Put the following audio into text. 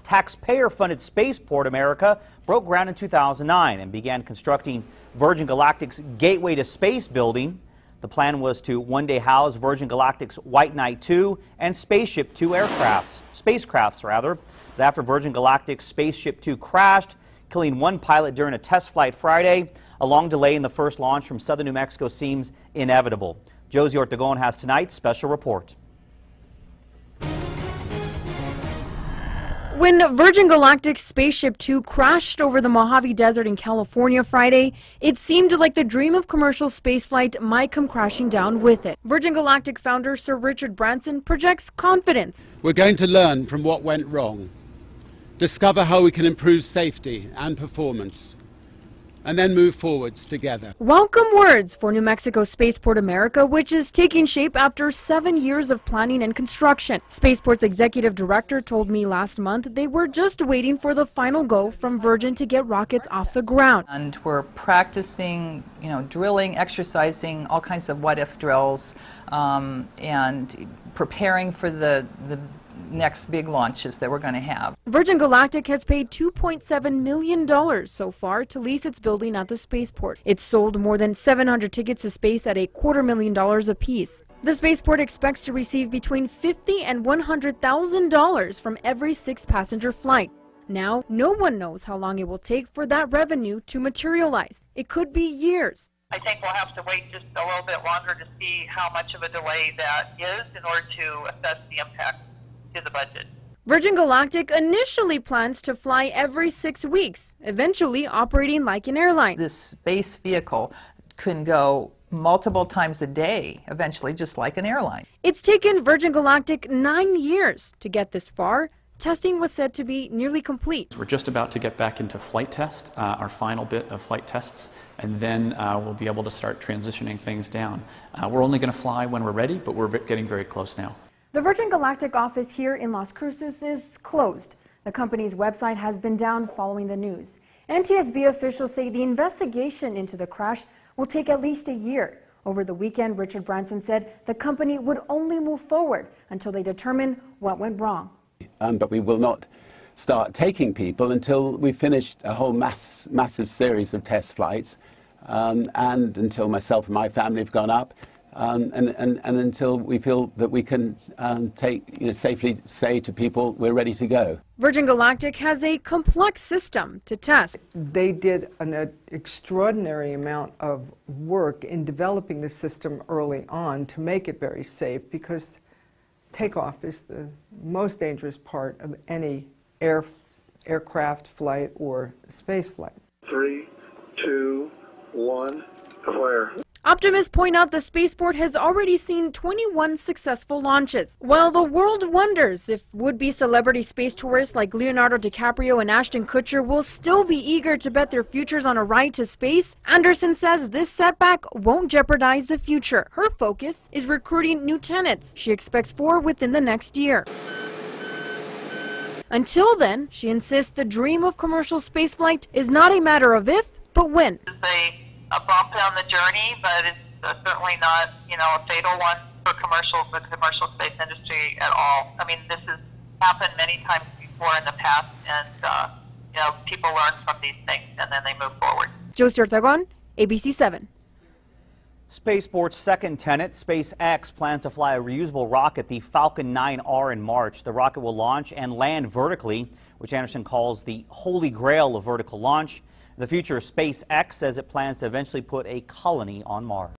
taxpayer-funded Spaceport America broke ground in 2009 and began constructing Virgin Galactic's Gateway to Space building. The plan was to one day house Virgin Galactic's White Knight 2 and Spaceship 2 spacecrafts. But after Virgin Galactic's Spaceship 2 crashed, killing one pilot during a test flight Friday, a long delay in the first launch from southern New Mexico seems inevitable. Josie Ortegon has tonight's special report. When Virgin Galactic's Spaceship 2 crashed over the Mojave Desert in California Friday, it seemed like the dream of commercial spaceflight might come crashing down with it. Virgin Galactic founder Sir Richard Branson projects confidence. We're going to learn from what went wrong, discover how we can improve safety and performance, and then move forwards together. Welcome words for New Mexico Spaceport America, which is taking shape after 7 years of planning and construction. Spaceport's executive director told me last month they were just waiting for the final go from Virgin to get rockets off the ground. And we're practicing, drilling, exercising, all kinds of what-if drills, and preparing for the next big launches that we're going to have. Virgin Galactic has paid $2.7 million so far to lease its building at the spaceport. It's sold more than 700 tickets to space at $250,000 apiece. The spaceport expects to receive between $50,000 and $100,000 from every 6-passenger flight. Now, no one knows how long it will take for that revenue to materialize. It could be years. I think we'll have to wait just a little bit longer to see how much of a delay that is in order to assess the impact to the budget. Virgin Galactic initially plans to fly every 6 weeks, eventually operating like an airline. This space vehicle can go multiple times a day, eventually, just like an airline. It's taken Virgin Galactic 9 years to get this far. Testing was said to be nearly complete. We're just about to get back into flight test, our final bit of flight tests, and then we'll be able to start transitioning things down. We're only going to fly when we're ready, but we're getting very close now. The Virgin Galactic office here in Las Cruces is closed. The company's website has been down following the news. NTSB officials say the investigation into the crash will take at least a year. Over the weekend, Richard Branson said the company would only move forward until they determine what went wrong. But we will not start taking people until we've finished a whole massive series of test flights, and until myself and my family have gone up. And until we feel that we can safely say to people we're ready to go. Virgin Galactic has a complex system to test. They did an extraordinary amount of work in developing the system early on to make it very safe, because takeoff is the most dangerous part of any aircraft flight or space flight. 3, 2, 1, fire. Optimists point out the spaceport has already seen 21 successful launches. While the world wonders if would-be celebrity space tourists like Leonardo DiCaprio and Ashton Kutcher will still be eager to bet their futures on a ride to space, Anderson says this setback won't jeopardize the future. Her focus is recruiting new tenants. She expects 4 within the next year. Until then, she insists the dream of commercial spaceflight is not a matter of if, but when. A bump on the journey, but it's certainly not, a fatal one for the commercial space industry at all. I mean, this has happened many times before in the past, and people learn from these things and then they move forward. Josie Ortegon, ABC 7. Spaceport's second tenant, SpaceX, plans to fly a reusable rocket, the Falcon 9R, in March. The rocket will launch and land vertically, which Anderson calls the holy grail of vertical launch. In the future, SpaceX says it plans to eventually put a colony on Mars.